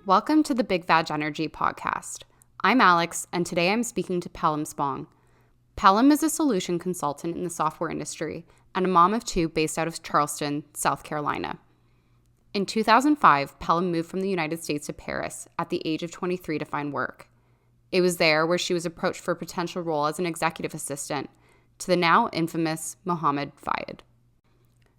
Welcome to the Big Vag Energy podcast. I'm Alex, and today I'm speaking to Pelham Spong. Pelham is a solution consultant in the software industry and a mom of two based out of Charleston, South Carolina. In 2005, Pelham moved from the United States to Paris at the age of 23 to find work. It was there where she was approached for a potential role as an executive assistant to the now infamous Mohammed Fayed.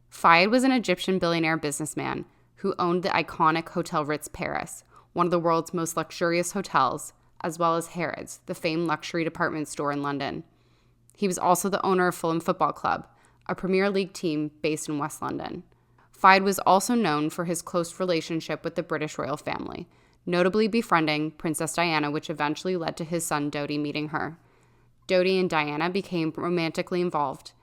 Fayed was an Egyptian billionaire businessman who owned the iconic Hôtel Ritz Paris, one of the world's most luxurious hotels, as well as Harrods, the famed luxury department store in London. He was also the owner of Fulham Football Club, a Premier League team based in West London. Fayed was also known for his close relationship with the British royal family, notably befriending Princess Diana, which eventually led to his son Dodi meeting her. Dodi and Diana became romantically involved,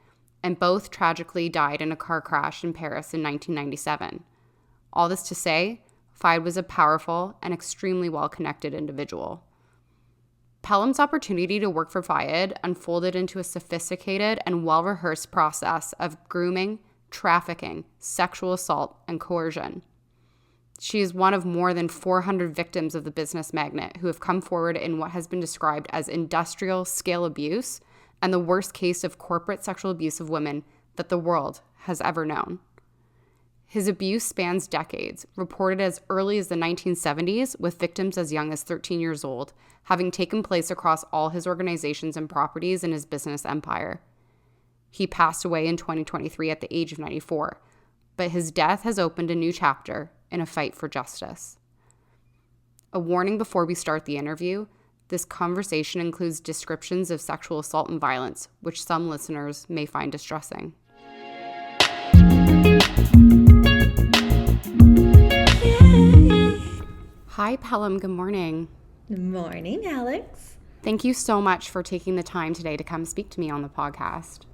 and both tragically died in a car crash in Paris in 1997. All this to say, Fayed was a powerful and extremely well-connected individual. Pelham's opportunity to work for Fayed unfolded into a sophisticated and well-rehearsed process of grooming, trafficking, sexual assault, and coercion. She is one of more than 400 victims of the business magnate who have come forward in what has been described as industrial-scale abuse and the worst case of corporate sexual abuse of women that the world has ever known. His abuse spans decades, reported as early as the 1970s, with victims as young as 13 years old, having taken place across all his organizations and properties in his business empire. He passed away in 2023 at the age of 94, but his death has opened a new chapter in a fight for justice. A warning before we start the interview, this conversation includes descriptions of sexual assault and violence, which some listeners may find distressing. Hi, Pelham. Good morning. Good morning, Alex. Thank you so much for taking the time today to come speak to me on the podcast.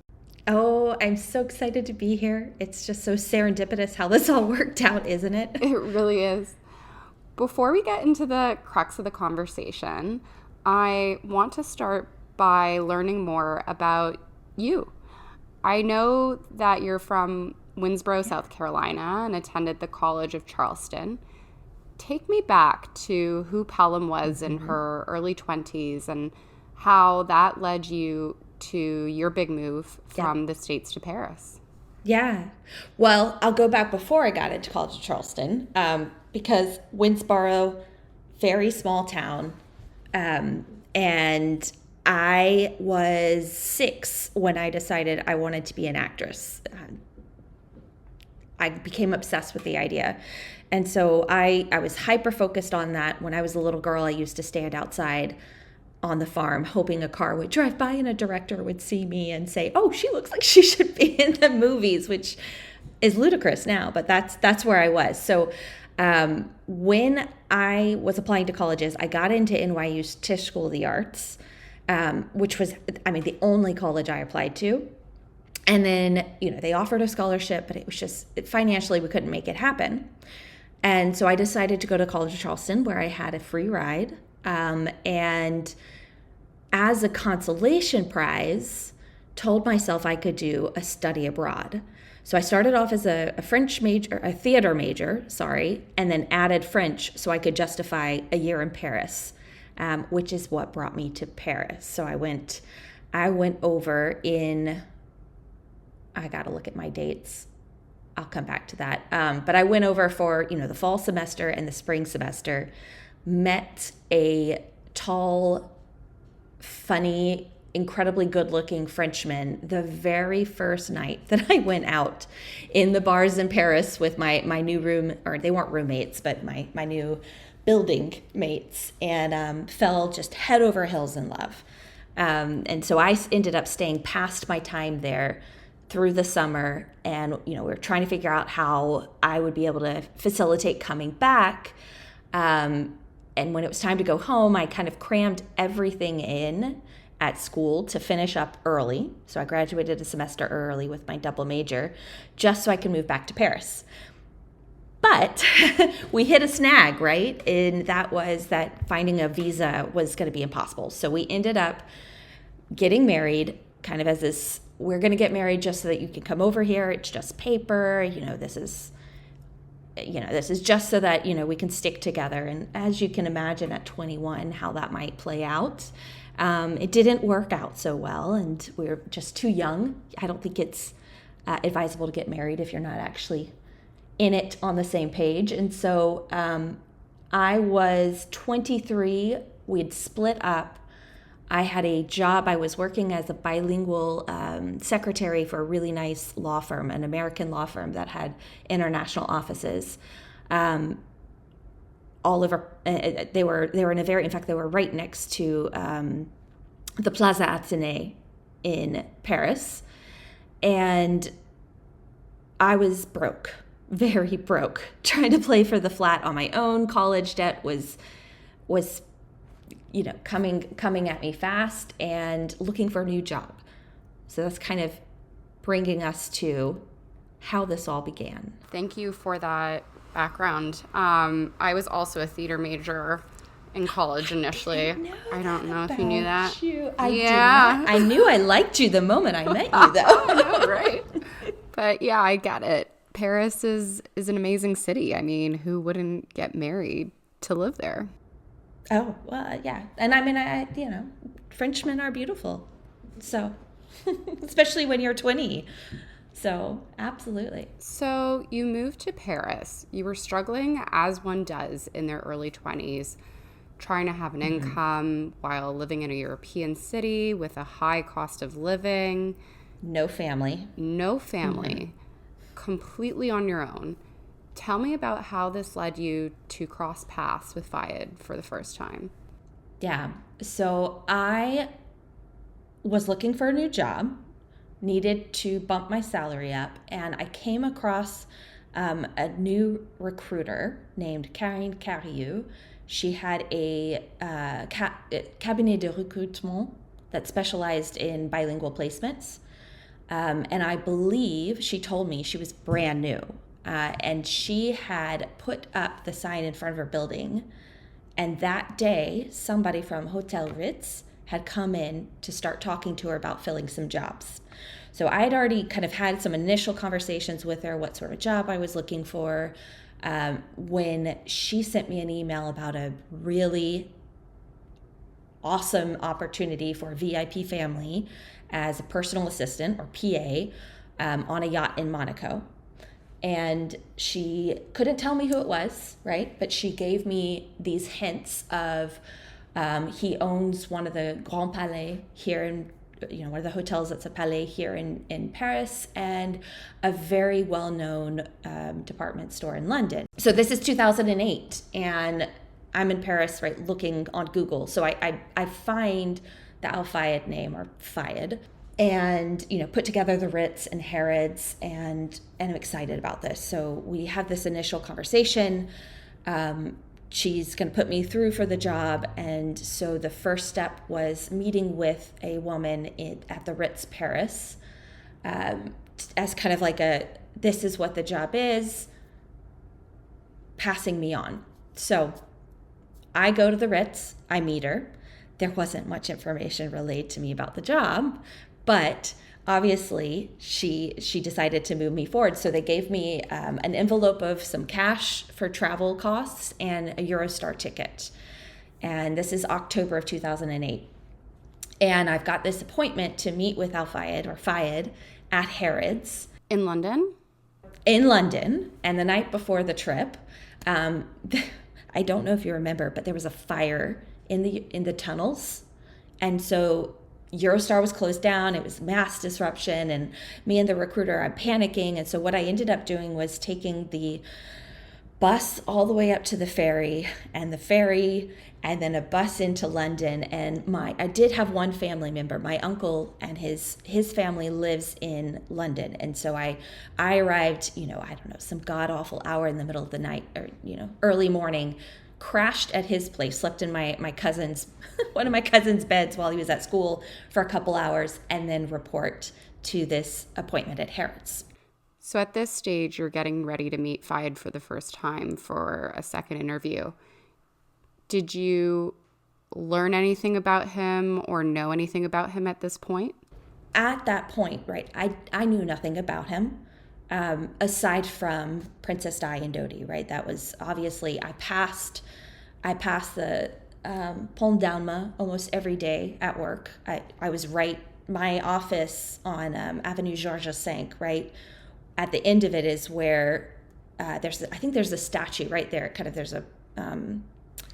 Oh, I'm so excited to be here. It's just so serendipitous how this all worked out, isn't it? It really is. Before we get into the crux of the conversation, I want to start by learning more about you. I know that you're from Winsboro, South Carolina, and attended the College of Charleston. Take me back to who Pelham was in her early 20s and how that led you to your big move from the States to Paris. Yeah. Well, I'll go back before I got into College of Charleston because Winsboro, very small town, and I was 6 when I decided I wanted to be an actress. I became obsessed with the idea. And so I was hyper-focused on that. When I was a little girl, I used to stand outside on the farm hoping a car would drive by and a director would see me and say, oh, she looks like she should be in the movies, which is ludicrous now, but that's where I was. So when I was applying to colleges, I got into NYU's Tisch School of the Arts, which was, the only college I applied to. And then, they offered a scholarship, but it was just financially we couldn't make it happen. And so I decided to go to College of Charleston where I had a free ride. And as a consolation prize, told myself I could do a study abroad. So I started off as a theater major, and then added French so I could justify a year in Paris, which is what brought me to Paris. So I went over in, I got to look at my dates. I'll come back to that. But I went over for, the fall semester and the spring semester, met a tall, funny, incredibly good-looking Frenchman the very first night that I went out in the bars in Paris with my new room, or they weren't roommates, but my new building mates, and fell just head over heels in love. And so I ended up staying past my time there through the summer, and we were trying to figure out how I would be able to facilitate coming back. And when it was time to go home, I kind of crammed everything in at school to finish up early. So I graduated a semester early with my double major, just so I could move back to Paris. But we hit a snag, right? And that was that finding a visa was going to be impossible. So we ended up getting married kind of as this, we're going to get married just so that you can come over here. It's just paper. This is this is just so that, we can stick together. And as you can imagine at 21, how that might play out. It didn't work out so well, and we were just too young. I don't think it's advisable to get married if you're not actually in it on the same page. And so I was 23. We'd split up. I had a job. I was working as a bilingual secretary for a really nice law firm, an American law firm that had international offices all over. They were in fact, they were right next to the Plaza Athénée in Paris. And I was broke, very broke, trying to pay for the flat on my own. College debt was coming at me fast, and looking for a new job. So that's kind of bringing us to how this all began. Thank you for that background. I was also a theater major in college initially. I don't know if you knew that. I knew I liked you the moment I met you, though. I know, right? But yeah, I get it. Paris is an amazing city. I mean, who wouldn't get married to live there? Oh, well, yeah. And I mean, Frenchmen are beautiful. So, especially when you're 20. So, absolutely. So, you moved to Paris. You were struggling, as one does in their early 20s, trying to have an income while living in a European city with a high cost of living. No family. Completely on your own. Tell me about how this led you to cross paths with Fayed for the first time. Yeah. So I was looking for a new job, needed to bump my salary up, and I came across a new recruiter named Karine Carrieux. She had a cabinet de recrutement that specialized in bilingual placements. And I believe she told me she was brand new. And she had put up the sign in front of her building. And that day, somebody from Hôtel Ritz had come in to start talking to her about filling some jobs. So I had already kind of had some initial conversations with her, what sort of job I was looking for, when she sent me an email about a really awesome opportunity for a VIP family as a personal assistant, or PA, on a yacht in Monaco. And she couldn't tell me who it was, right? But she gave me these hints of he owns one of the Grand Palais here in, one of the hotels that's a palais here in Paris, and a very well-known department store in London. So this is 2008, and I'm in Paris, right, looking on Google. So I find the Al Fayed name, or Fayed, and put together the Ritz and Harrods, and I'm excited about this. So we have this initial conversation. She's going to put me through for the job, and so the first step was meeting with a woman at the Ritz Paris, as kind of like this is what the job is, passing me on. So I go to the Ritz, I meet her. There wasn't much information relayed to me about the job, but obviously she decided to move me forward. So they gave me an envelope of some cash for travel costs and a Eurostar ticket. And this is October of 2008. And I've got this appointment to meet with Al Fayed, or Fayed, at Harrods. In London? In London. And the night before the trip, I don't know if you remember, but there was a fire in the tunnels. And so Eurostar was closed down. It was mass disruption, and me and the recruiter, I'm panicking. And so what I ended up doing was taking the bus all the way up to the ferry, and then a bus into London. And I did have one family member, my uncle, and his family lives in London. And so I arrived, I don't know, some god awful hour in the middle of the night, or early morning, crashed at his place, slept in my cousin's one of my cousin's beds while he was at school for a couple hours, and then report to this appointment at Harrods. So at this stage, you're getting ready to meet Fayed for the first time for a second interview. Did you learn anything about him or know anything about him at this point? At that point, right, I knew nothing about him. aside from Princess Di and Dodi, right? That was obviously, I passed the Pont d'Alma almost every day at work. I was right, my office on Avenue Georges V, right? At the end of it is where I think there's a statue right there. Kind of there's a,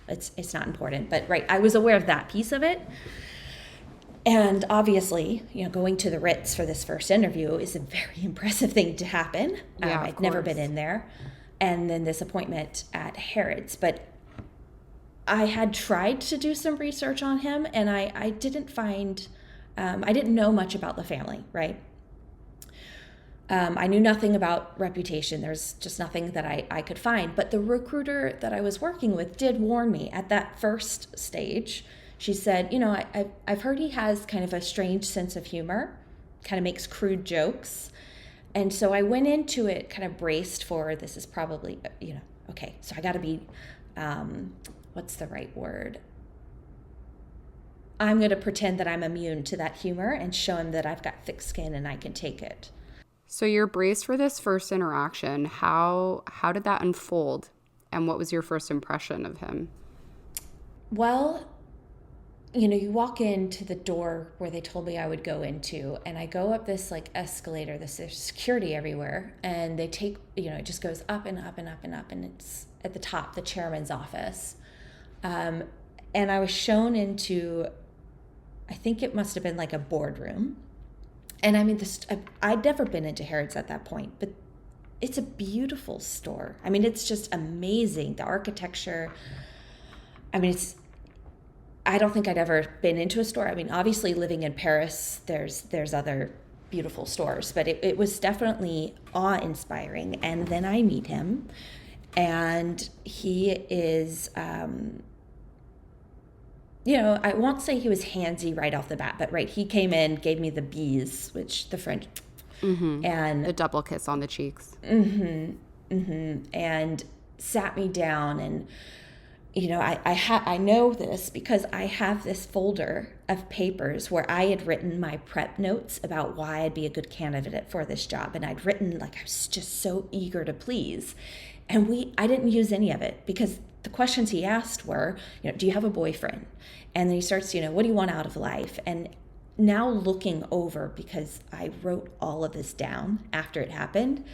it's not important, but right, I was aware of that piece of it. And obviously, going to the Ritz for this first interview is a very impressive thing to happen. Yeah, I'd never been in there. And then this appointment at Harrods. But I had tried to do some research on him, and I didn't find, I didn't know much about the family, right? I knew nothing about reputation. There's just nothing that I could find. But the recruiter that I was working with did warn me at that first stage. She said, I've heard he has kind of a strange sense of humor, kind of makes crude jokes. And so I went into it kind of braced for, this is probably, okay, so I got to be, what's the right word? I'm going to pretend that I'm immune to that humor and show him that I've got thick skin and I can take it. So you're braced for this first interaction. How did that unfold? And what was your first impression of him? Well, you walk into the door where they told me I would go into, and I go up this escalator, there's security everywhere, and they take, it just goes up and up and up and up, and it's at the top, the chairman's office. And I was shown into, I think it must have been like a boardroom. And I mean, I'd never been into Harrods at that point, but it's a beautiful store. I mean, it's just amazing. The architecture, I mean, I don't think I'd ever been into a store. I mean, obviously living in Paris, there's other beautiful stores, but it was definitely awe-inspiring. And then I meet him, and he is, I won't say he was handsy right off the bat, but right, he came in, gave me the bees, which the French, and the double kiss on the cheeks, and sat me down, and I know this because I have this folder of papers where I had written my prep notes about why I'd be a good candidate for this job. And I'd written, I was just so eager to please. And I didn't use any of it because the questions he asked were, do you have a boyfriend? And then he starts, what do you want out of life? And now looking over, because I wrote all of this down after it happened,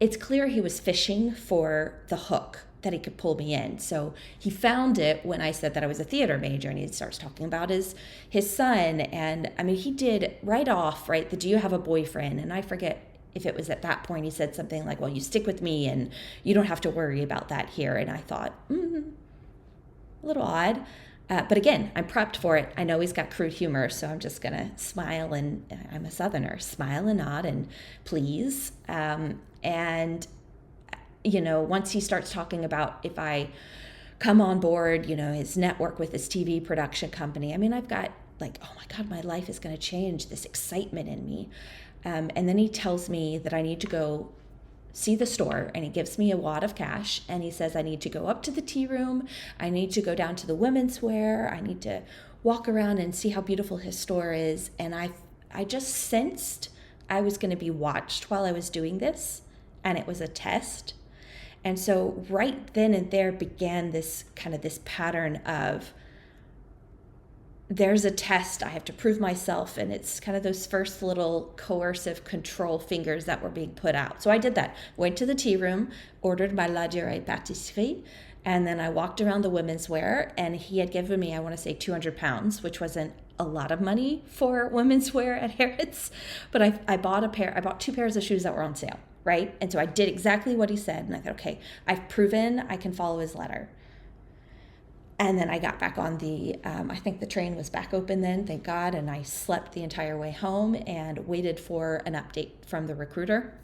it's clear he was fishing for the hook that he could pull me in. So he found it when I said that I was a theater major, and he starts talking about his son. And I mean, he did right off, right, the do you have a boyfriend? And I forget if it was at that point he said something like, well, you stick with me and you don't have to worry about that here. And I thought, a little odd. But again, I'm prepped for it. I know he's got crude humor, so I'm just going to smile, and I'm a Southerner, smile and nod and please. And once he starts talking about if I come on board, his network with his TV production company, I mean, I've got oh my God, my life is going to change, this excitement in me. And then he tells me that I need to go see the store, and he gives me a wad of cash, and he says I need to go up to the tea room, I need to go down to the women's wear, I need to walk around and see how beautiful his store is. And I just sensed I was going to be watched while I was doing this, and it was a test. And so right then and there began this pattern of, there's a test, I have to prove myself, and it's kind of those first little coercive control fingers that were being put out. So I did that, went to the tea room, ordered my La Durée pâtisserie, and then I walked around the women's wear, and he had given me, I want to say 200 pounds, which wasn't a lot of money for women's wear at Harrods, but I bought 2 pairs of shoes that were on sale, right? And so I did exactly what he said, and I thought, okay, I've proven I can follow his letter. And then I got back on I think the train was back open then, thank God, and I slept the entire way home and waited for an update from the recruiter.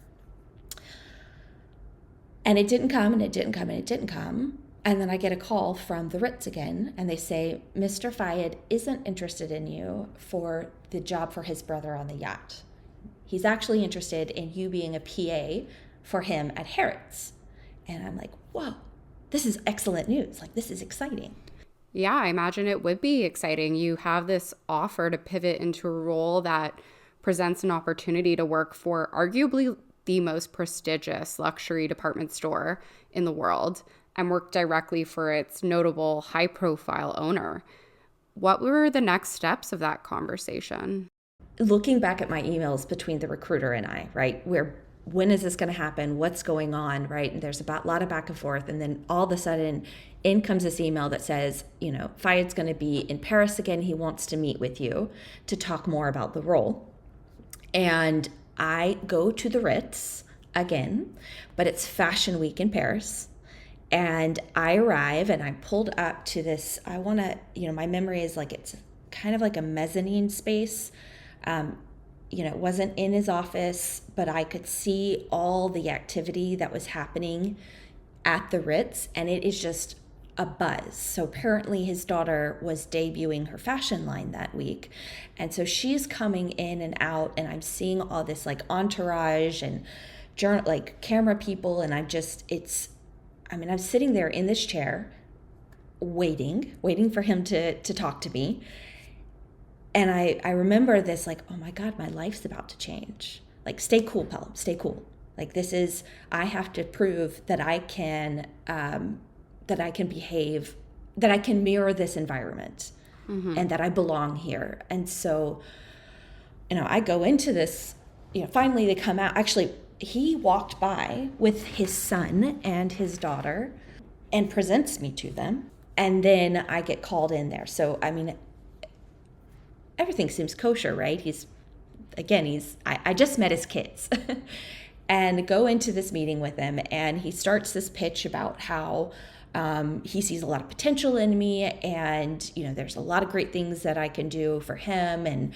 And it didn't come, and it didn't come, and it didn't come. And then I get a call from the Ritz again, and they say, Mr. Fayed isn't interested in you for the job for his brother on the yacht. He's actually interested in you being a PA for him at Harrods. And I'm like, whoa, this is excellent news. This is exciting. Yeah, I imagine it would be exciting. You have this offer to pivot into a role that presents an opportunity to work for arguably the most prestigious luxury department store in the world and worked directly for its notable high-profile owner. What were the next steps of that conversation? Looking back at my emails between the recruiter and I, right, when is this going to happen? What's going on, right? And there's a lot of back and forth. And then all of a sudden, in comes this email that says, Fayed's going to be in Paris again. He wants to meet with you to talk more about the role. And I go to the Ritz again, but it's Fashion Week in Paris. And I arrive and I'm pulled up to this, my memory is like it's kind of like a mezzanine space. It wasn't in his office, but I could see all the activity that was happening at the Ritz, and it is just a buzz. So apparently his daughter was debuting her fashion line that week. And so she's coming in and out, and I'm seeing all this like entourage and camera people, and I'm sitting there in this chair waiting for him to talk to me. And I remember this like, oh my God, my life's about to change. Like, stay cool, Pelham, stay cool. Like, I have to prove that I can behave, that I can mirror this environment, and that I belong here. And so, I go into this, finally they come out. Actually, he walked by with his son and his daughter and presents me to them. And then I get called in there. So, everything seems kosher, right? I just met his kids and go into this meeting with him, and he starts this pitch about how he sees a lot of potential in me, and there's a lot of great things that I can do for him. And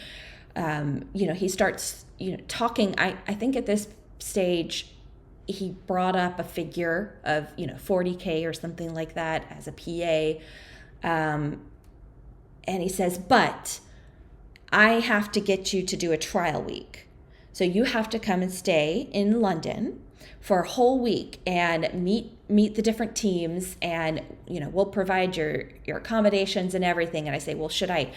he starts talking. I think at this stage he brought up a figure of $40K or something like that as a PA, and he says, but I have to get you to do a trial week. So you have to come and stay in London for a whole week and meet the different teams, and we'll provide your accommodations and everything. And I say, well, should I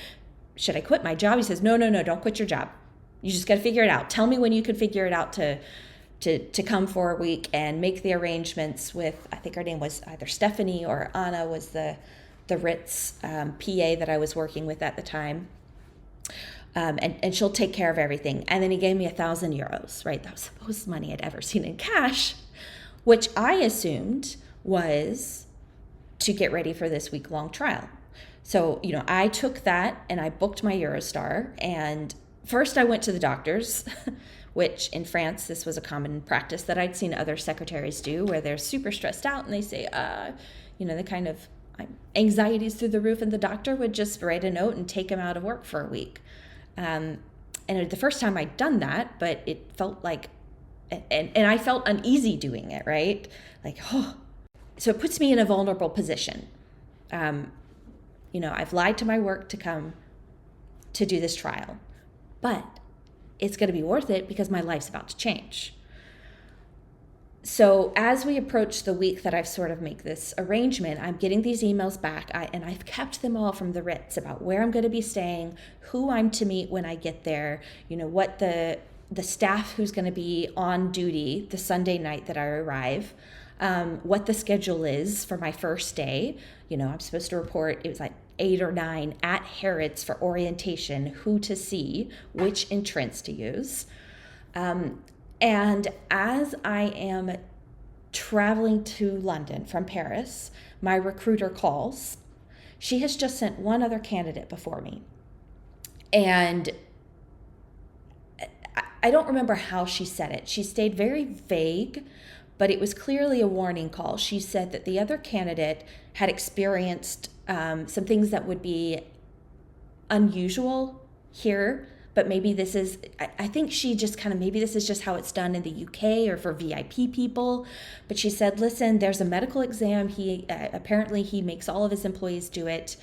quit my job? He says, no, don't quit your job. You just got to figure it out. Tell me when you could figure it out to come for a week and make the arrangements with, I think her name was either Stephanie or Anna was the Ritz PA that I was working with at the time. And she'll take care of everything. And then he gave me €1,000, right? That was the most money I'd ever seen in cash, which I assumed was to get ready for this week-long trial. So, I took that and I booked my Eurostar. And first I went to the doctors, which in France, this was a common practice that I'd seen other secretaries do, where they're super stressed out and they say, the kind of anxiety's through the roof, and the doctor would just write a note and take him out of work for a week. And the first time I'd done that, but it felt like, and I felt uneasy doing it, right? Like, so it puts me in a vulnerable position. I've lied to my work to come to do this trial, but it's going to be worth it because my life's about to change. So as we approach the week that I've sort of make this arrangement, I'm getting these emails back, and I've kept them all from the Ritz about where I'm going to be staying, who I'm to meet when I get there, what the staff who's going to be on duty the Sunday night that I arrive, what the schedule is for my first day. I'm supposed to report, it was like 8 or 9 at Harrods for orientation, who to see, which entrance to use. And as I am traveling to London from Paris, my recruiter calls. She has just sent one other candidate before me. And I don't remember how she said it. She stayed very vague, but it was clearly a warning call. She said that the other candidate had experienced some things that would be unusual here, but maybe this is, I think she just kind of, maybe this is just how it's done in the UK or for VIP people. But she said, listen, there's a medical exam. Apparently he makes all of his employees do it.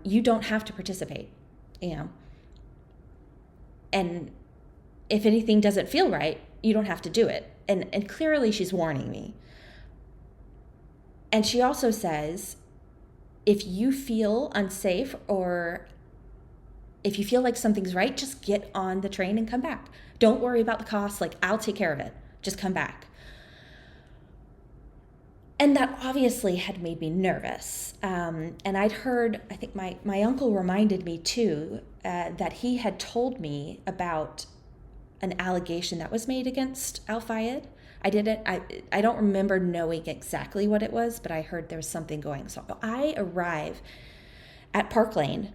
You don't have to participate, and if anything doesn't feel right, you don't have to do it. And clearly she's warning me. And she also says, if you feel unsafe or if you feel like something's right, just get on the train and come back. Don't worry about the cost. Like, I'll take care of it. Just come back. And that obviously had made me nervous. And I'd heard, I think my uncle reminded me too, that he had told me about an allegation that was made against Al Fayed. I don't remember knowing exactly what it was, but I heard there was something going. So I arrive at Park Lane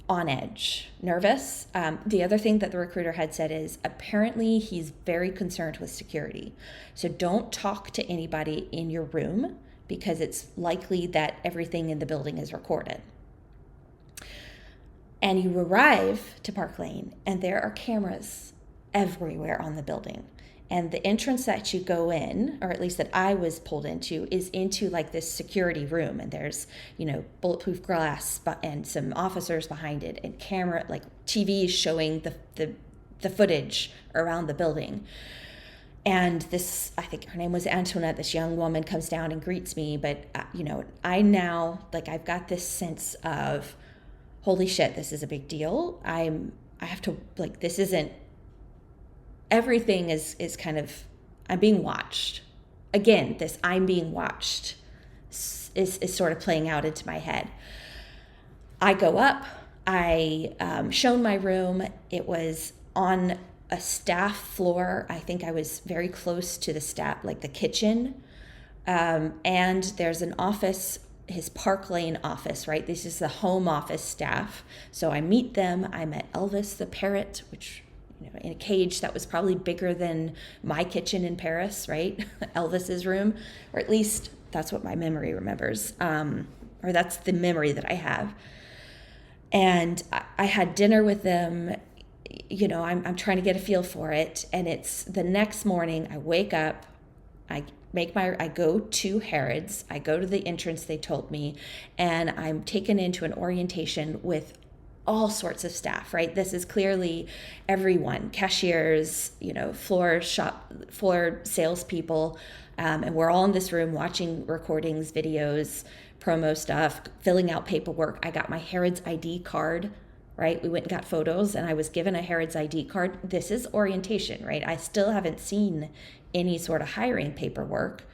on edge, nervous. The other thing that the recruiter had said is apparently he's very concerned with security. So don't talk to anybody in your room because it's likely that everything in the building is recorded. And you arrive to Park Lane and there are cameras everywhere on the building. And the entrance that you go in, or at least that I was pulled into, is into like this security room. And there's, bulletproof glass and some officers behind it and camera, like TVs showing the footage around the building. And this, I think her name was Antoinette, this young woman comes down and greets me. But, I now, I've got this sense of, holy shit, this is a big deal. I have to, this isn't, everything is kind of, I'm being watched. Again, this I'm being watched is sort of playing out into my head. I go up, I shown my room. It was on a staff floor. I think I was very close to the staff, like the kitchen. And there's an office, his Park Lane office, right? This is the home office staff. So I meet them. I met Elvis the parrot, which in a cage that was probably bigger than my kitchen in Paris, right? Elvis's room, or at least that's what my memory remembers, or that's the memory that I have. And I had dinner with them. I'm trying to get a feel for it. And it's the next morning, I wake up, I go to Harrods, I go to the entrance they told me, and I'm taken into an orientation with all sorts of staff, right? This is clearly everyone, cashiers, floor salespeople, and we're all in this room watching recordings, videos, promo stuff, filling out paperwork. I got my Harrods ID card, right? We went and got photos and I was given a Harrods ID card. This is orientation, right? I still haven't seen any sort of hiring paperwork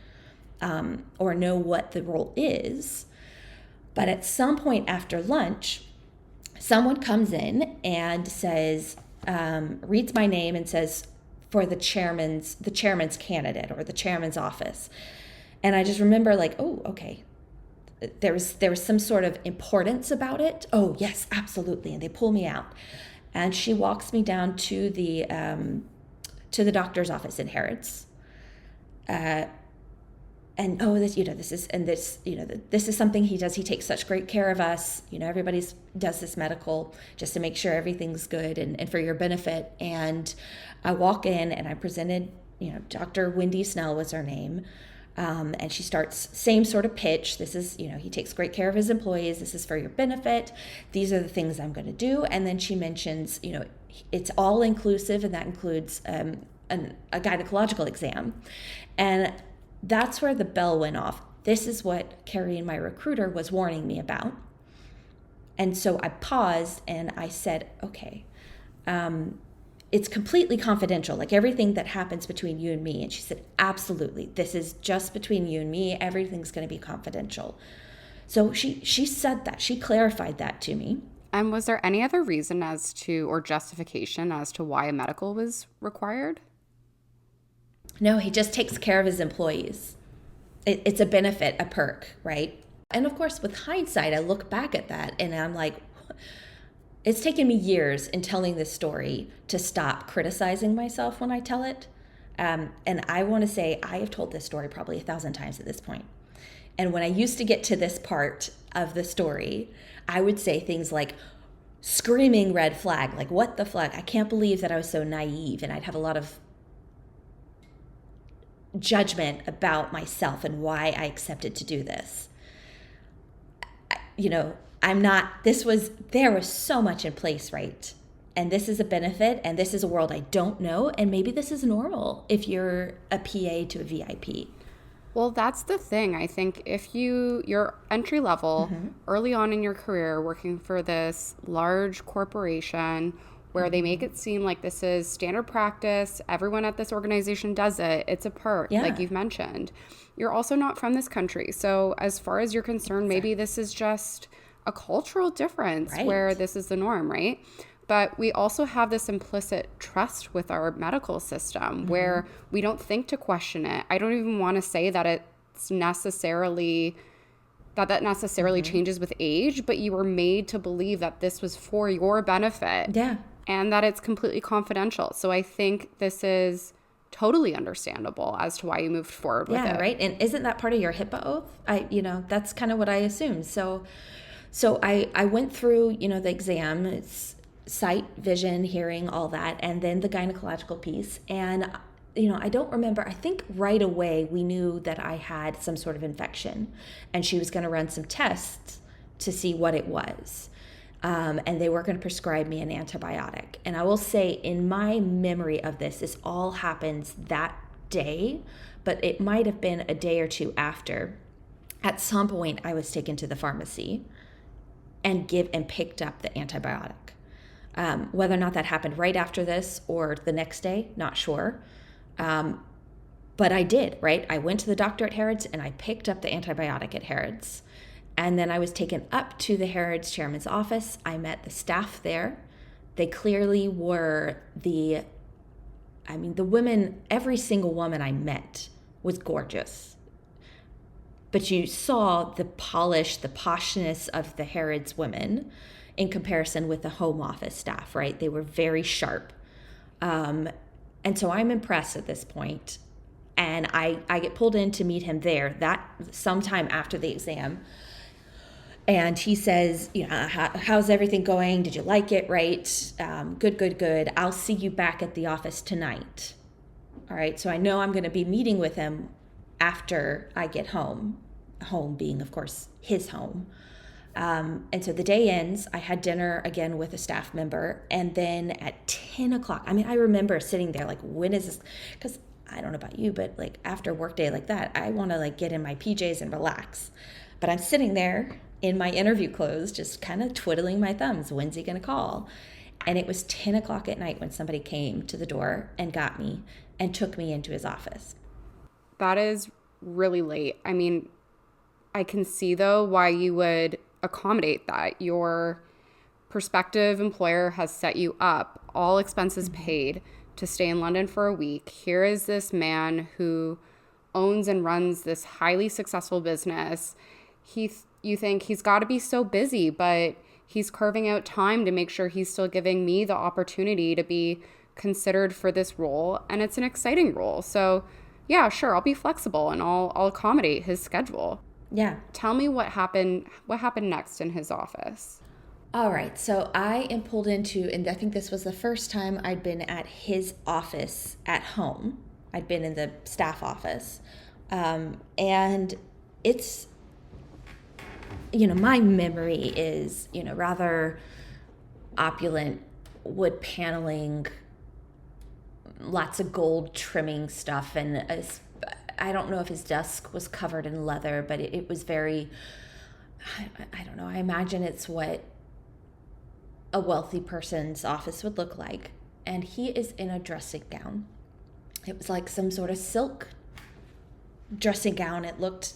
or know what the role is. But at some point after lunch, someone comes in and says, reads my name and says, for the chairman's candidate or the chairman's office. And I just remember oh, okay. There was some sort of importance about it. Oh, yes, absolutely. And they pull me out. And she walks me down to the doctor's office in Harrods. And this is something he does. He takes such great care of us. Everybody does this medical just to make sure everything's good and for your benefit. And I walk in and I'm presented, Dr. Wendy Snell was her name. And she starts same sort of pitch. This is, he takes great care of his employees. This is for your benefit. These are the things I'm going to do. And then she mentions, it's all inclusive, and that includes a gynecological exam. And that's where the bell went off. This is what Carrie, my recruiter, was warning me about. And so I paused and I said, okay, it's completely confidential, everything that happens between you and me. And she said, absolutely. This is just between you and me. Everything's going to be confidential. So she said that. She clarified that to me. And was there any other reason or justification as to why a medical was required? No, he just takes care of his employees. It's a benefit, a perk, right? And of course, with hindsight, I look back at that and I'm like, it's taken me years in telling this story to stop criticizing myself when I tell it. And I want to say I have told this story probably 1,000 times at this point. And when I used to get to this part of the story, I would say things like, screaming red flag, what the flag? I can't believe that I was so naive. And I'd have a lot of judgment about myself and why I accepted to do this. There was so much in place, right? And this is a benefit, and this is a world I don't know, and maybe this is normal if you're a PA to a VIP. Well, that's the thing. I think if you're entry level, early on in your career, working for this large corporation where they make it seem like this is standard practice. Everyone at this organization does it. It's a perk, like you've mentioned. You're also not from this country. So as far as you're concerned, maybe this is just a cultural difference where this is the norm, right? But we also have this implicit trust with our medical system where we don't think to question it. I don't even want to say that it's necessarily changes with age, but you were made to believe that this was for your benefit. Yeah. And that it's completely confidential. So I think this is totally understandable as to why you moved forward with it. Yeah, right. And isn't that part of your HIPAA oath? That's kind of what I assumed. So I went through, the exam. It's sight, vision, hearing, all that, and then the gynecological piece. And I don't remember. I think right away we knew that I had some sort of infection, and she was going to run some tests to see what it was. And they were going to prescribe me an antibiotic. And I will say, in my memory of this all happens that day, but it might have been a day or two after. At some point, I was taken to the pharmacy and picked up the antibiotic. Whether or not that happened right after this or the next day, not sure. But I did, right? I went to the doctor at Harrods and I picked up the antibiotic at Harrods. And then I was taken up to the Harrods chairman's office. I met the staff there. They clearly were the women, every single woman I met was gorgeous. But you saw the polish, the poshness of the Harrods women in comparison with the home office staff, right? They were very sharp. And so I'm impressed at this point. And I get pulled in to meet him there that sometime after the exam. And he says, how's everything going? Did you like it? Right? Good. I'll see you back at the office tonight. All right. So I know I'm going to be meeting with him after I get home. Home being, of course, his home. And so the day ends. I had dinner again with a staff member. And then at 10 o'clock, I remember sitting there like, when is this? Because I don't know about you, but like after a work day like that, I want to like get in my PJs and relax. But I'm sitting there in my interview clothes, just kind of twiddling my thumbs. When's he going to call? And it was 10 o'clock at night when somebody came to the door and got me and took me into his office. That is really late. I can see, though, why you would accommodate that. Your prospective employer has set you up, all expenses paid, to stay in London for a week. Here is this man who owns and runs this highly successful business. You think he's got to be so busy, but he's carving out time to make sure he's still giving me the opportunity to be considered for this role. And it's an exciting role. So yeah, sure, I'll be flexible and I'll accommodate his schedule. Yeah. Tell me what happened next in his office. All right. So I am pulled into, and I think this was the first time I'd been at his office at home. I'd been in the staff office. And it's, my memory is, rather opulent wood paneling, lots of gold trimming stuff. And I don't know if his desk was covered in leather, but it was very, I don't know. I imagine it's what a wealthy person's office would look like. And he is in a dressing gown. It was like some sort of silk dressing gown. It looked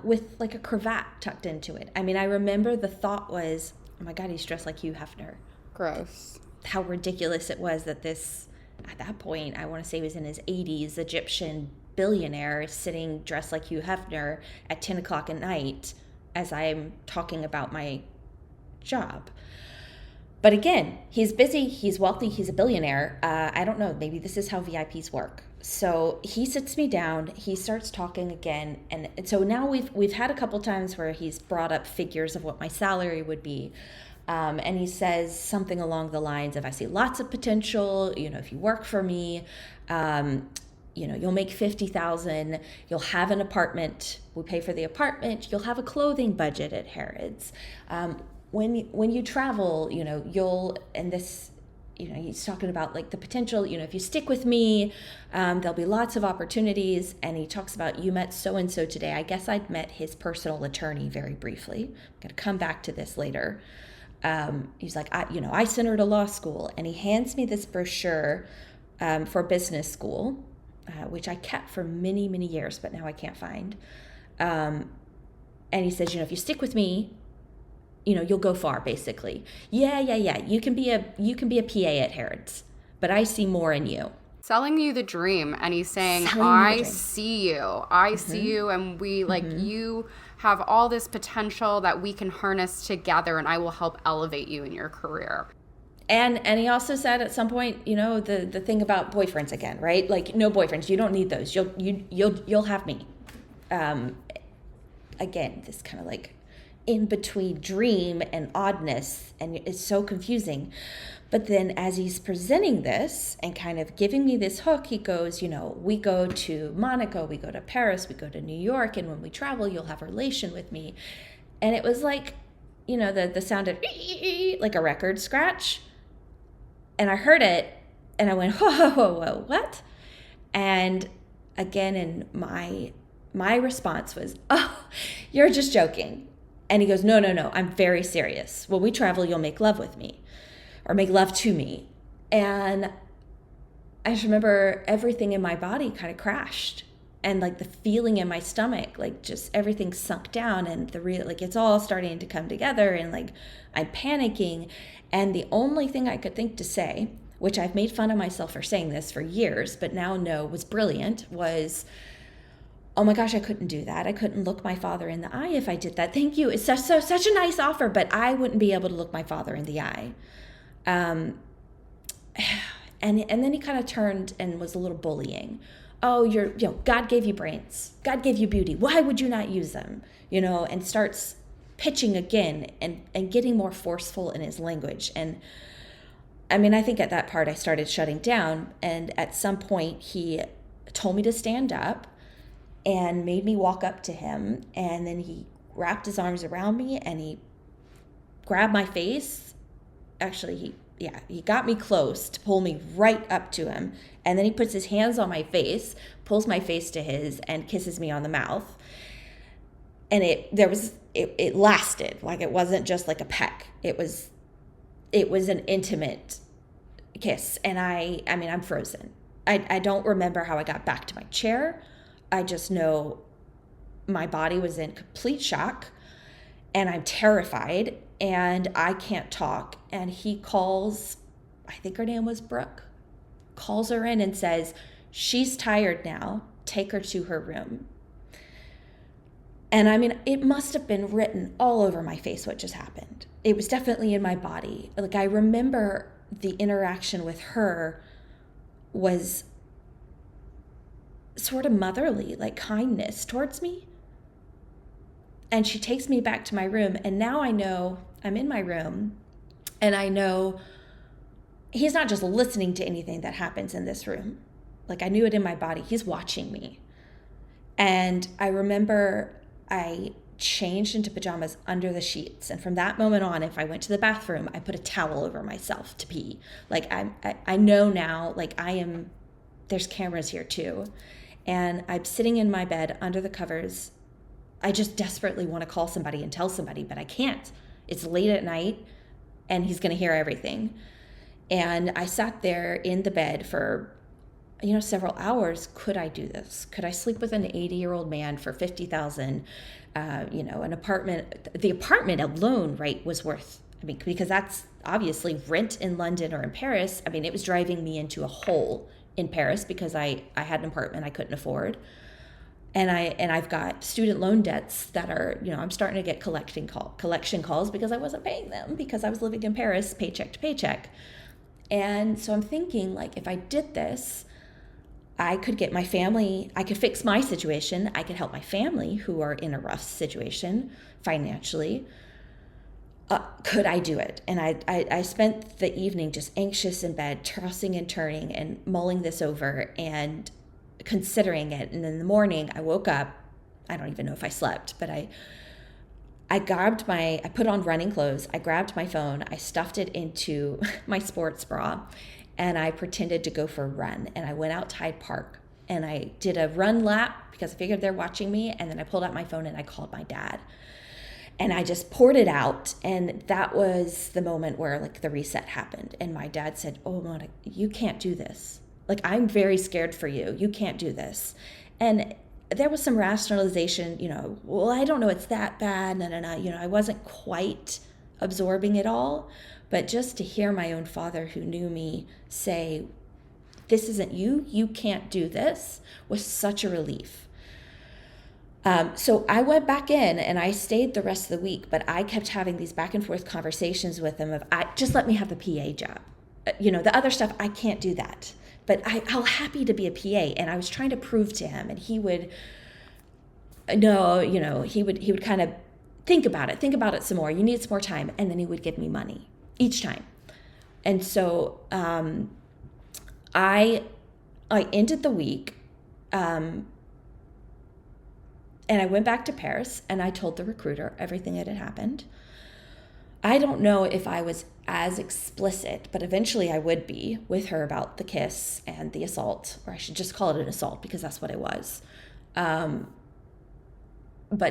with like a cravat tucked into it. I remember the thought was, oh my God, he's dressed like Hugh Hefner. Gross. How ridiculous it was that this, at that point, I want to say he was in his 80s, Egyptian billionaire is sitting dressed like Hugh Hefner at 10 o'clock at night as I'm talking about my job. But again, he's busy, he's wealthy, he's a billionaire. I don't know, maybe this is how VIPs work. So he sits me down, he starts talking again. And so now we've had a couple times where he's brought up figures of what my salary would be. And he says something along the lines of, I see lots of potential, if you work for me, you'll make $50,000, you'll have an apartment, we pay for the apartment, you'll have a clothing budget at Harrods. When you travel, you'll, and this, he's talking about like the potential, if you stick with me, there'll be lots of opportunities. And he talks about, you met so-and-so today. I guess I'd met his personal attorney very briefly. I'm going to come back to this later. He's like, I sent her to law school. And he hands me this brochure for business school, which I kept for many, many years, but now I can't find. And he says, if you stick with me, you'll go far, basically. Yeah. You can be a PA at Harrods, but I see more in you. Selling you the dream. And he's saying, I see you. I see you. And we you have all this potential that we can harness together, and I will help elevate you in your career. And he also said at some point, the thing about boyfriends again, right? Like, no boyfriends. You don't need those. You'll have me. Again, this kind of like in between dream and oddness, and it's so confusing. But then as he's presenting this and kind of giving me this hook, he goes, we go to Monaco, we go to Paris, we go to New York, and when we travel, you'll have a relation with me. And it was like, the sound of like a record scratch. And I heard it and I went, whoa, what? And again, in my response was, oh, you're just joking. And he goes, no, I'm very serious. When we travel, you'll make love with me, or make love to me. And I just remember everything in my body kind of crashed, and like the feeling in my stomach, like just everything sunk down, and it's all starting to come together, and like I'm panicking. And the only thing I could think to say, which I've made fun of myself for saying this for years, but now know was brilliant, was, oh my gosh, I couldn't do that. I couldn't look my father in the eye if I did that. Thank you. It's such a nice offer, but I wouldn't be able to look my father in the eye. And then he kind of turned and was a little bullying. Oh, God gave you brains. God gave you beauty. Why would you not use them? And starts pitching again and getting more forceful in his language. And I mean, I think at that part I started shutting down. And at some point he told me to stand up and made me walk up to him. And then he wrapped his arms around me and he grabbed my face. Actually, he got me close to pull me right up to him. And then he puts his hands on my face, pulls my face to his, and kisses me on the mouth. And it lasted. Like, it wasn't just like a peck. It was an intimate kiss. And I mean, I'm frozen. I don't remember how I got back to my chair. I just know my body was in complete shock, and I'm terrified, and I can't talk. And he calls, I think her name was Brooke, calls her in and says, she's tired now, take her to her room. And I mean, it must have been written all over my face what just happened. It was definitely in my body. Like, I remember the interaction with her was sort of motherly, like kindness towards me. And she takes me back to my room, and now I know I'm in my room, and I know he's not just listening to anything that happens in this room. Like, I knew it in my body. He's watching me. And I remember I changed into pajamas under the sheets. And from that moment on, if I went to the bathroom, I put a towel over myself to pee. Like, I know now, like, there's cameras here too. And I'm sitting in my bed under the covers. I just desperately want to call somebody and tell somebody, but I can't. It's late at night and he's going to hear everything. And I sat there in the bed for, several hours. Could I do this? Could I sleep with an 80-year-old man for $50,000? An apartment, the apartment alone, right, was worth, because that's obviously rent in London or in Paris. It was driving me into a hole in Paris because I had an apartment I couldn't afford. And I've got student loan debts that are, I'm starting to get collection calls because I wasn't paying them because I was living in Paris paycheck to paycheck. And so I'm thinking, like, if I did this, I could get my family, I could fix my situation. I could help my family who are in a rough situation financially. Could I do it? And I spent the evening just anxious in bed, tossing and turning and mulling this over and considering it. And in the morning I woke up, I don't even know if I slept, but I put on running clothes, I grabbed my phone, I stuffed it into my sports bra, and I pretended to go for a run. And I went out to Hyde Park and I did a run lap because I figured they're watching me. And then I pulled out my phone and I called my dad. And I just poured it out. And that was the moment where like the reset happened. And my dad said, "Oh, Mona, you can't do this. Like, I'm very scared for you. You can't do this." And there was some rationalization, well, I don't know, it's that bad. No. I wasn't quite absorbing it all. But just to hear my own father, who knew me, say, "This isn't you. You can't do this," was such a relief. So I went back in and I stayed the rest of the week, but I kept having these back and forth conversations with him of, just let me have the PA job. The other stuff, I can't do that. But I'll happy to be a PA. And I was trying to prove to him, and he would, no, he would kind of think about it some more. You need some more time. And then he would give me money each time. And so I ended the week, and I went back to Paris and I told the recruiter everything that had happened. I don't know if I was as explicit, but eventually I would be with her about the kiss and the assault, or I should just call it an assault because that's what it was. But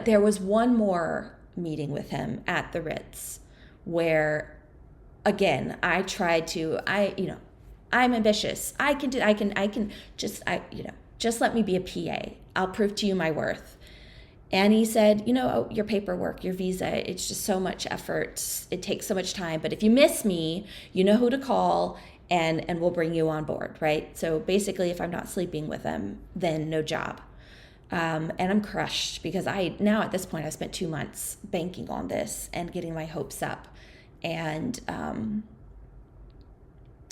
there was one more meeting with him at the Ritz where, again, I tried to, I'm ambitious. Just let me be a PA. I'll prove to you my worth. And he said, your paperwork, your visa, it's just so much effort. It takes so much time. But if you miss me, you know who to call, and we'll bring you on board, right? So basically, if I'm not sleeping with him, then no job. And I'm crushed because now at this point, I spent 2 months banking on this and getting my hopes up. And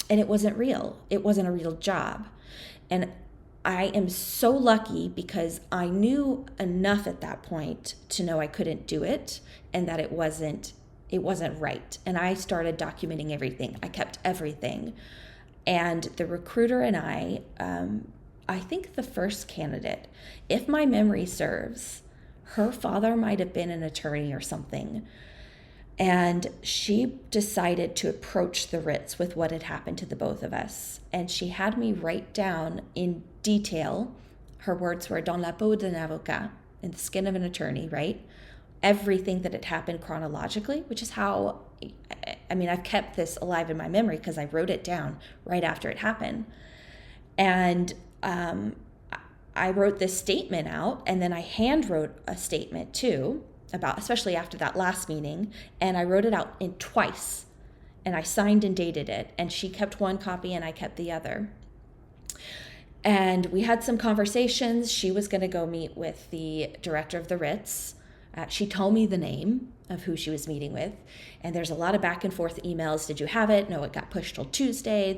it wasn't real. It wasn't a real job. And I am so lucky because I knew enough at that point to know I couldn't do it and that it wasn't right. And I started documenting everything. I kept everything. And the recruiter and I think the first candidate, if my memory serves, her father might have been an attorney or something. And she decided to approach the Ritz with what had happened to the both of us. And she had me write down in detail, her words were "dans la peau d'un avocat," in the skin of an attorney, right? Everything that had happened chronologically, which is how, I've kept this alive in my memory because I wrote it down right after it happened. And I wrote this statement out, and then I hand wrote a statement too, especially after that last meeting, and I wrote it out in twice, and I signed and dated it, and she kept one copy and I kept the other. And we had some conversations. She was going to go meet with the director of the Ritz. She told me the name of who she was meeting with, and there's a lot of back and forth emails. Did you have it? No, it got pushed till Tuesday.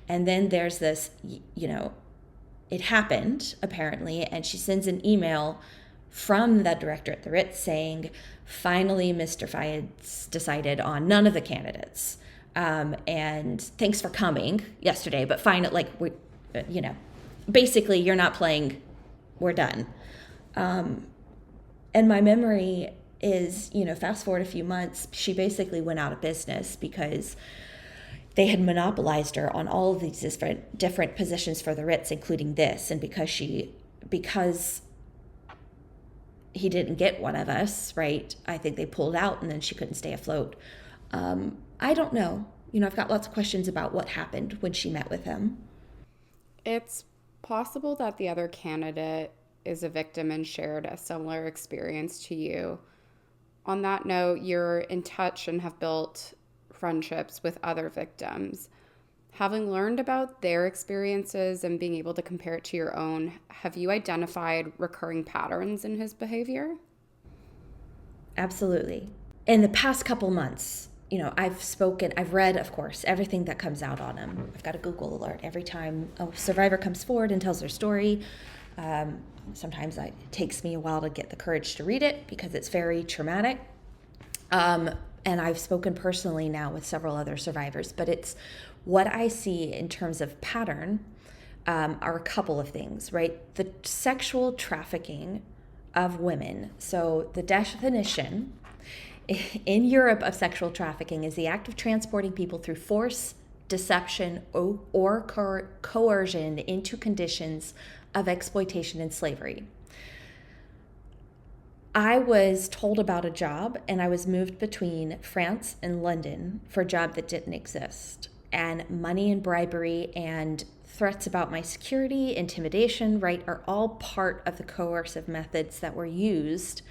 And then there's this, it happened apparently, and she sends an email from the director at the Ritz saying, "Finally, Mr. Fayed's decided on none of the candidates. And thanks for coming yesterday, but basically you're not playing, we're done." And my memory is, fast forward a few months, she basically went out of business because they had monopolized her on all of these different positions for the Ritz, including this. And because he didn't get one of us, right? I think they pulled out and then she couldn't stay afloat. I don't know. I've got lots of questions about what happened when she met with him. It's possible that the other candidate is a victim and shared a similar experience to you. On that note, you're in touch and have built friendships with other victims. Having learned about their experiences and being able to compare it to your own, have you identified recurring patterns in his behavior? Absolutely. In the past couple months, I've read, of course, everything that comes out on him. I've got a Google alert every time a survivor comes forward and tells their story. Sometimes it takes me a while to get the courage to read it because it's very traumatic. And I've spoken personally now with several other survivors, but it's what I see in terms of pattern are a couple of things, right? The sexual trafficking of women. So the definition in Europe of sexual trafficking is the act of transporting people through force, deception, or coercion into conditions of exploitation and slavery. I was told about a job, and I was moved between France and London for a job that didn't exist. And money and bribery and threats about my security, intimidation, right, are all part of the coercive methods that were used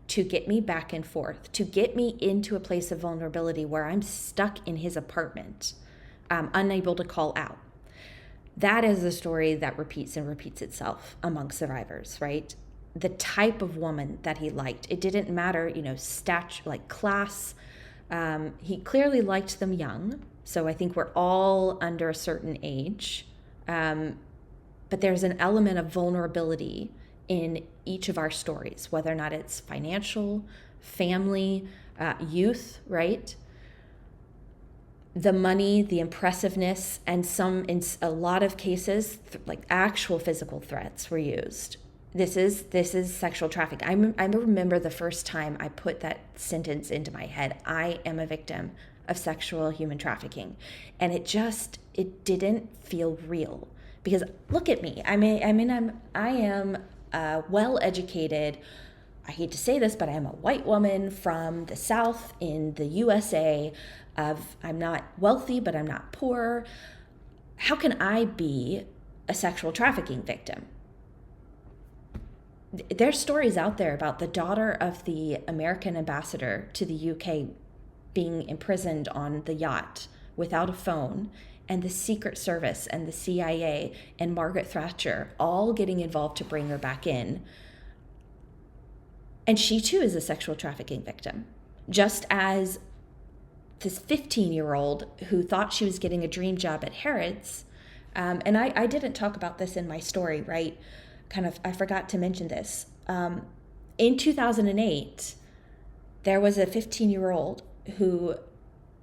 to get me back and forth, to get me into a place of vulnerability where I'm stuck in his apartment, unable to call out. That is a story that repeats and repeats itself among survivors, right? The type of woman that he liked. It didn't matter, stature, like class. He clearly liked them young. So I think we're all under a certain age. But there's an element of vulnerability in each of our stories, whether or not it's financial, family, youth, right? The money, the impressiveness, and in a lot of cases, like actual physical threats were used. This is sexual trafficking. I remember the first time I put that sentence into my head. I am a victim of sexual human trafficking, and it didn't feel real. Because look at me. I am well educated. I hate to say this, but I am a white woman from the South in the USA. I'm not wealthy, but I'm not poor. How can I be a sexual trafficking victim? There's stories out there about the daughter of the American ambassador to the UK being imprisoned on the yacht without a phone, and the Secret Service and the CIA and Margaret Thatcher all getting involved to bring her back in. And she too is a sexual trafficking victim, just as this 15-year-old who thought she was getting a dream job at Harrods. And I didn't talk about this in my story, right? I forgot to mention this. In 2008, there was a 15-year-old who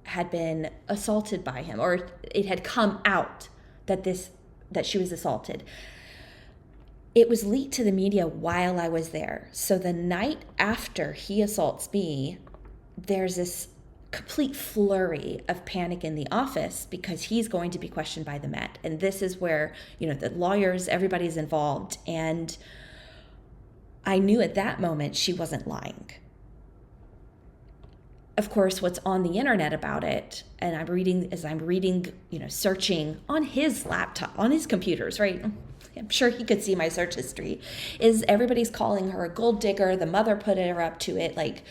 had been assaulted by him, or it had come out that she was assaulted. It was leaked to the media while I was there. So the night after he assaults me, there's this complete flurry of panic in the office because he's going to be questioned by the Met. And this is where, the lawyers, everybody's involved. And I knew at that moment she wasn't lying. Of course, what's on the internet about it, and I'm reading, searching on his laptop, on his computers, right? I'm sure he could see my search history, is everybody's calling her a gold digger. The mother put her up to it,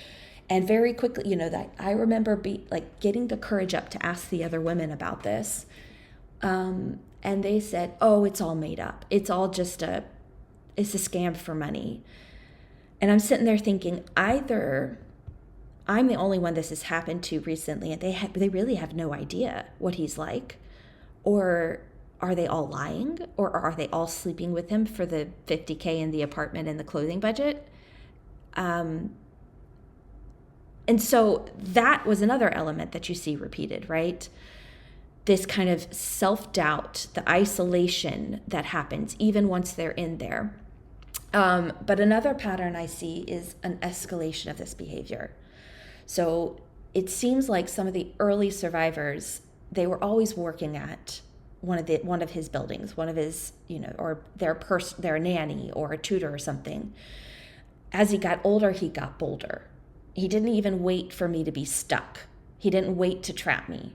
and very quickly, that I remember getting the courage up to ask the other women about this. And they said, oh, it's all made up. It's all just it's a scam for money. And I'm sitting there thinking, either I'm the only one this has happened to recently, and they really have no idea what he's like, or are they all lying, or are they all sleeping with him for the $50K in the apartment and the clothing budget? And so that was another element that you see repeated, right? This kind of self-doubt, the isolation that happens even once they're in there. But another pattern I see is an escalation of this behavior. So it seems like some of the early survivors, they were always working at one of his buildings, one of his, or their nanny or a tutor or something. As he got older, he got bolder. He didn't even wait for me to be stuck. He didn't wait to trap me.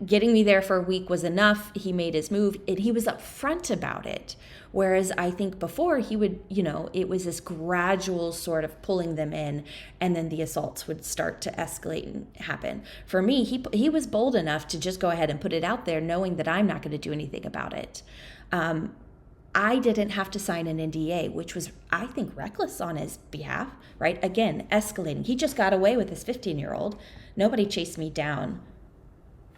Getting me there for a week was enough. He made his move. He was upfront about it. Whereas I think before he would, it was this gradual sort of pulling them in, and then the assaults would start to escalate and happen. For me, he was bold enough to just go ahead and put it out there, knowing that I'm not going to do anything about it. I didn't have to sign an NDA, which was, I think, reckless on his behalf, right? Again, escalating. He just got away with this 15-year-old. Nobody chased me down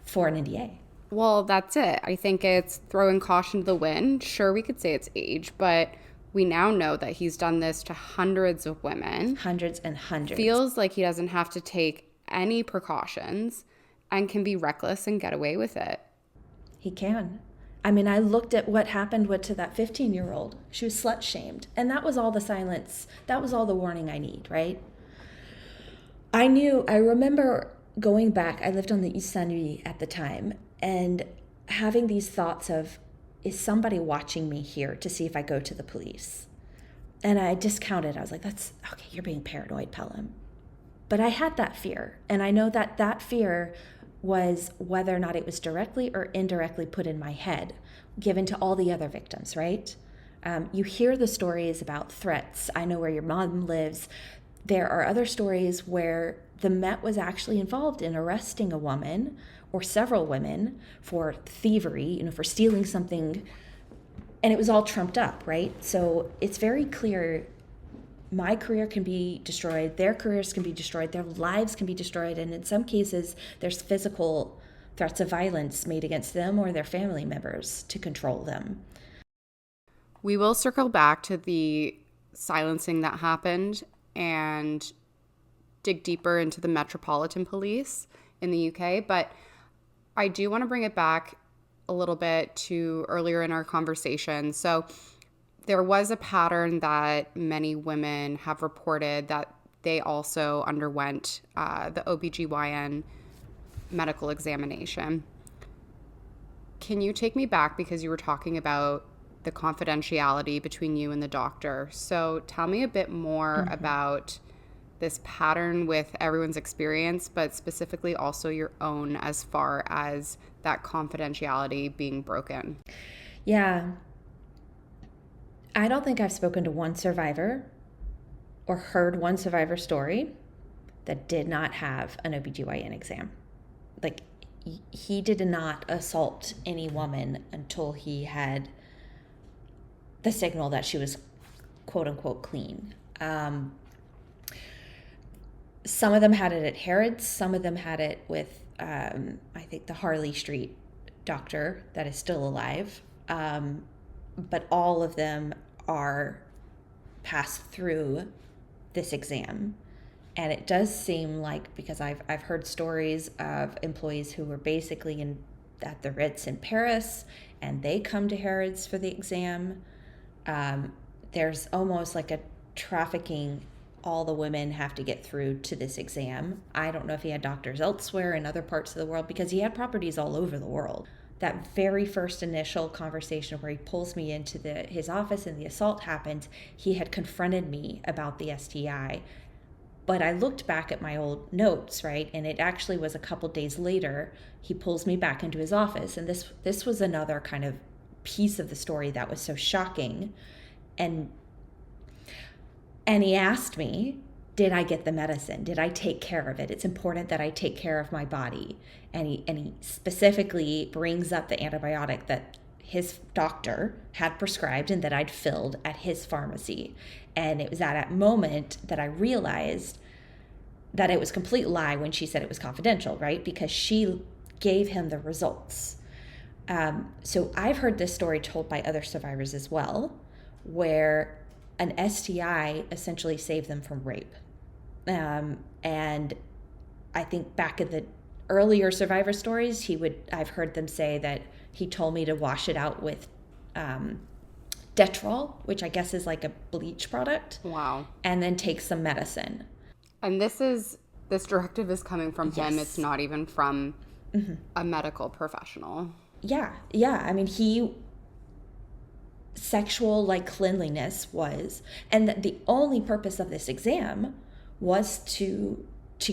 for an NDA. Well, that's it. I think it's throwing caution to the wind. Sure, we could say it's age, but we now know that he's done this to hundreds of women. Hundreds and hundreds. Feels like he doesn't have to take any precautions and can be reckless and get away with it. He can. I looked at what happened to that 15-year-old. She was slut-shamed. And that was all the silence. That was all the warning I need, right? I remember going back. I lived on the East Saint-Louis at the time, and having these thoughts of, is somebody watching me here to see if I go to the police? And I discounted. I was like, that's okay, you're being paranoid, Pelham. But I had that fear. And I know that that fear was whether or not it was directly or indirectly put in my head, given to all the other victims, right? You hear the stories about threats. I know where your mom lives. There are other stories where the Met was actually involved in arresting a woman or several women for thievery, for stealing something. And it was all trumped up, right? So it's very clear my career can be destroyed, their careers can be destroyed, their lives can be destroyed, and in some cases, there's physical threats of violence made against them or their family members to control them. We will circle back to the silencing that happened and dig deeper into the Metropolitan Police in the UK, but I do want to bring it back a little bit to earlier in our conversation. So there was a pattern that many women have reported that they also underwent the OBGYN medical examination. Can you take me back, because you were talking about the confidentiality between you and the doctor? So tell me a bit more about this pattern with everyone's experience, but specifically also your own, as far as that confidentiality being broken. Yeah. I don't think I've spoken to one survivor or heard one survivor story that did not have an OBGYN exam. Like, he did not assault any woman until he had the signal that she was quote unquote clean. Some of them had it at Harrods. Some of them had it with, I think, the Harley Street doctor that is still alive. But all of them are passed through this exam. And it does seem like, because I've heard stories of employees who were basically at the Ritz in Paris, and they come to Harrods for the exam. There's almost like a trafficking. All the women have to get through to this exam. I don't know if he had doctors elsewhere in other parts of the world, because he had properties all over the world. That very first initial conversation where he pulls me into his office and the assault happened, he had confronted me about the STI. But I looked back at my old notes, right? And it actually was a couple days later, he pulls me back into his office. And this was another kind of piece of the story that was so shocking. And he asked me, did I get the medicine? Did I take care of it? It's important that I take care of my body. And he specifically brings up the antibiotic that his doctor had prescribed and that I'd filled at his pharmacy. And it was at that moment that I realized that it was a complete lie when she said it was confidential, right? Because she gave him the results. So I've heard this story told by other survivors as well, where an STI essentially saved them from rape. And I think back in the earlier survivor stories, I've heard them say that he told me to wash it out with Detrol, which I guess is like a bleach product. Wow. And then take some medicine. And this directive is coming from him. It's not even from a medical professional. Yeah. I mean, sexual cleanliness was, and the only purpose of this exam was to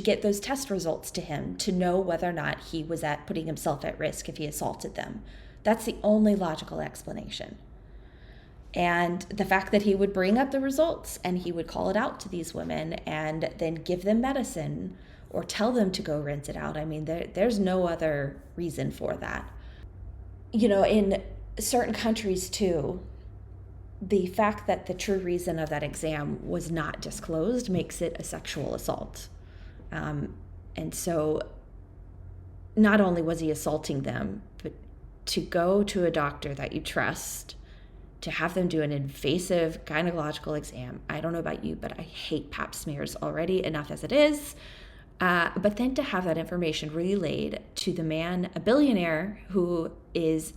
get those test results to him, to know whether or not he was putting himself at risk if he assaulted them. That's the only logical explanation. And the fact that he would bring up the results and he would call it out to these women and then give them medicine or tell them to go rinse it out. I mean, there's no other reason for that. In certain countries too, the fact that the true reason of that exam was not disclosed makes it a sexual assault. And so not only was he assaulting them, but to go to a doctor that you trust, to have them do an invasive gynecological exam. I don't know about you, but I hate pap smears already enough as it is. But then to have that information relayed to the man, a billionaire who is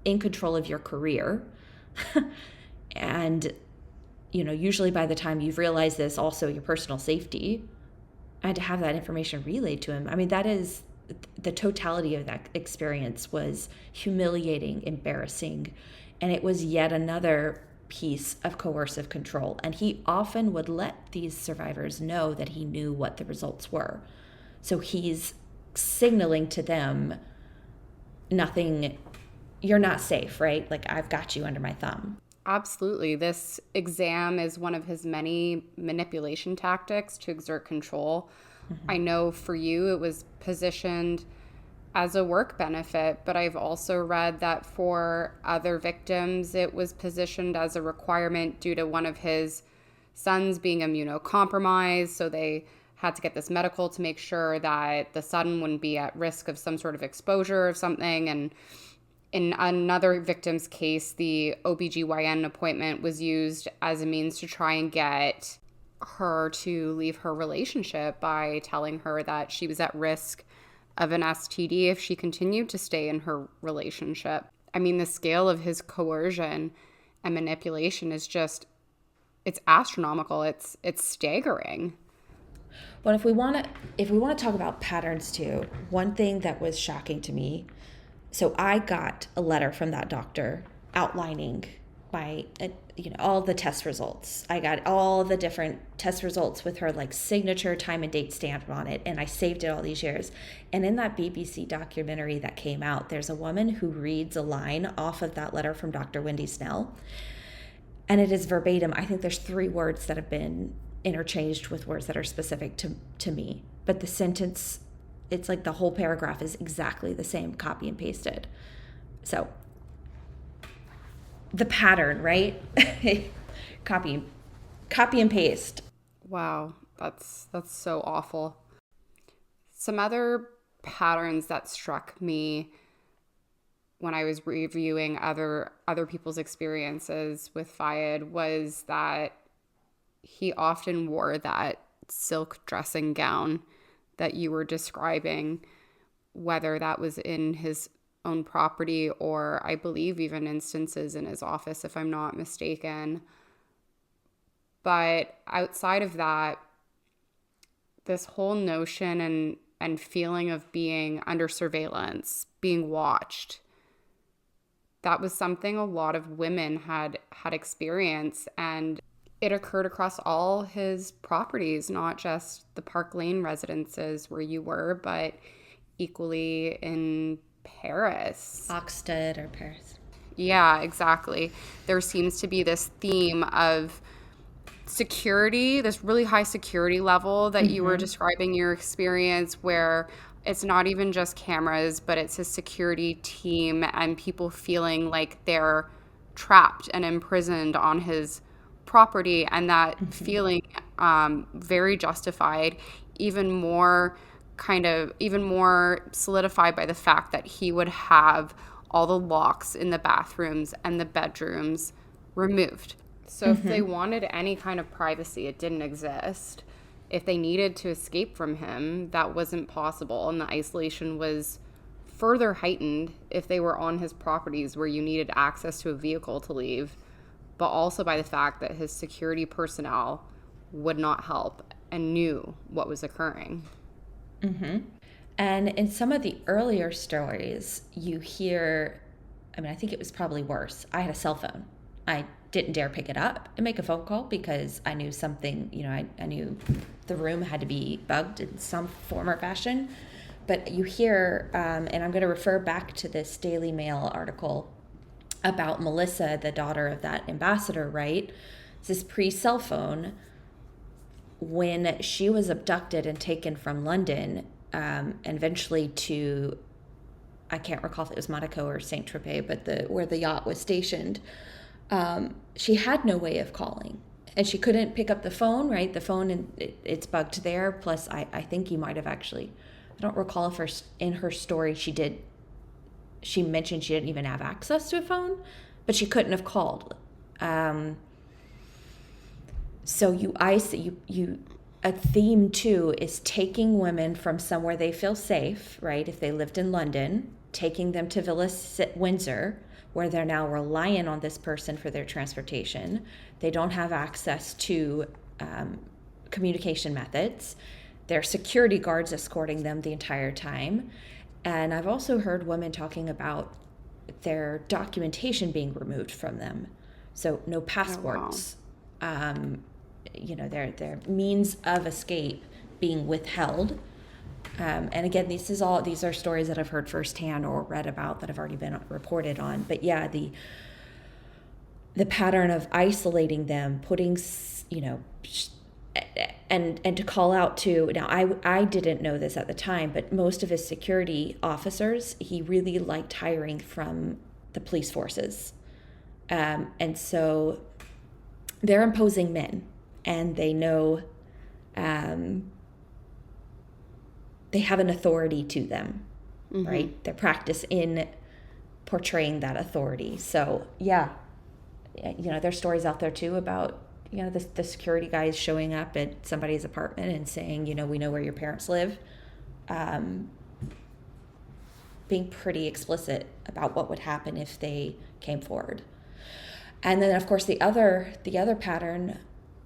in control of your career. And, usually by the time you've realized this, also your personal safety, and to have that information relayed to him. I mean, that is the totality of that experience was humiliating, embarrassing. And it was yet another piece of coercive control. And he often would let these survivors know that he knew what the results were. So he's signaling to them, nothing, you're not safe, right? Like, I've got you under my thumb. Absolutely. This exam is one of his many manipulation tactics to exert control. I know for you it was positioned as a work benefit, but I've also read that for other victims, it was positioned as a requirement due to one of his sons being immunocompromised. So they had to get this medical to make sure that the son wouldn't be at risk of some sort of exposure of something. And in another victim's case, the OBGYN appointment was used as a means to try and get her to leave her relationship by telling her that she was at risk of an STD if she continued to stay in her relationship. I mean, the scale of his coercion and manipulation is just, it's astronomical. It's staggering. But if we want to talk about patterns too, one thing that was shocking to me, so I got a letter from that doctor outlining my, all the test results. I got all the different test results with her like signature, time and date stamped on it, and I saved it all these years. And in that BBC documentary that came out, there's a woman who reads a line off of that letter from Dr. Wendy Snell, and it is verbatim. I think there's 3 words that have been interchanged with words that are specific to me, but the sentence, it's like the whole paragraph is exactly the same, copy and pasted. So the pattern, right? copy and paste. Wow, that's so awful. Some other patterns that struck me when I was reviewing other people's experiences with Fayed was that he often wore that silk dressing gown that you were describing, whether that was in his own property or I believe even instances in his office, if I'm not mistaken. But outside of that, this whole notion and feeling of being under surveillance, being watched, that was something a lot of women had experienced, and it occurred across all his properties, not just the Park Lane residences where you were, but equally in Paris. Oxted or Paris. Yeah, exactly. There seems to be this theme of security, this really high security level that you were describing your experience, where it's not even just cameras, but it's a security team and people feeling like they're trapped and imprisoned on his property, and that feeling very justified, even more solidified by the fact that he would have all the locks in the bathrooms and the bedrooms removed. So if they wanted any kind of privacy, it didn't exist. If they needed to escape from him, that wasn't possible, and the isolation was further heightened if they were on his properties where you needed access to a vehicle to leave, but also by the fact that his security personnel would not help and knew what was occurring. And in some of the earlier stories, you hear, I think it was probably worse. I had a cell phone. I didn't dare pick it up and make a phone call because I knew something, I knew the room had to be bugged in some form or fashion. But you hear, and I'm going to refer back to this Daily Mail article about Melissa, the daughter of that ambassador, right? This pre-cell phone, when she was abducted and taken from London, and eventually to, I can't recall if it was Monaco or Saint-Tropez, but where the yacht was stationed, she had no way of calling. And she couldn't pick up the phone, right? The phone, it's bugged there. Plus, I think you might have actually, I don't recall if in her story she mentioned she didn't even have access to a phone, but she couldn't have called. So a theme too is taking women from somewhere they feel safe, right? If they lived in London, taking them to Villa Windsor, where they're now relying on this person for their transportation. They don't have access to communication methods. There are security guards escorting them the entire time. And I've also heard women talking about their documentation being removed from them. So no passports. Their means of escape being withheld. And again, these are stories that I've heard firsthand or read about that have already been reported on. But yeah, the pattern of isolating them, putting, and to call out to, now I didn't know this at the time, but most of his security officers, he really liked hiring from the police forces. And so they're imposing men, and they know they have an authority to them, right? Their practice in portraying that authority. So yeah, there's stories out there too about, the security guys showing up at somebody's apartment and saying, we know where your parents live. Being pretty explicit about what would happen if they came forward. And then of course the other pattern,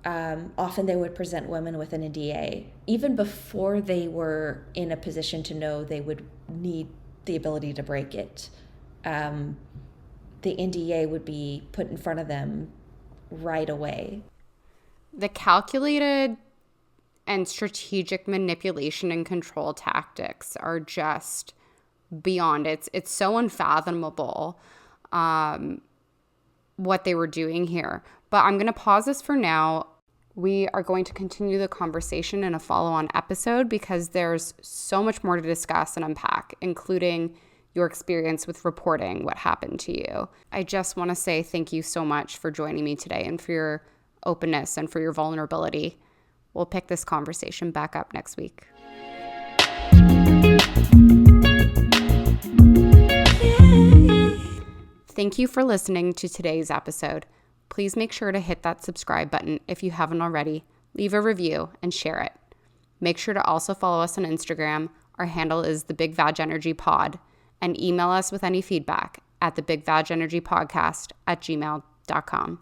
often they would present women with an NDA, even before they were in a position to know they would need the ability to break it. The NDA would be put in front of them right away. The calculated and strategic manipulation and control tactics are just beyond. It's so unfathomable what they were doing here. But I'm going to pause this for now. We are going to continue the conversation in a follow-on episode because there's so much more to discuss and unpack, including your experience with reporting what happened to you. I just want to say thank you so much for joining me today and for your openness and for your vulnerability. We'll pick this conversation back up next week. Thank you for listening to today's episode. Please make sure to hit that subscribe button if you haven't already, leave a review, and share it. Make sure to also follow us on Instagram. Our handle is the Big Vag Energy Pod, and email us with any feedback at thebigvagenergypodcast@gmail.com.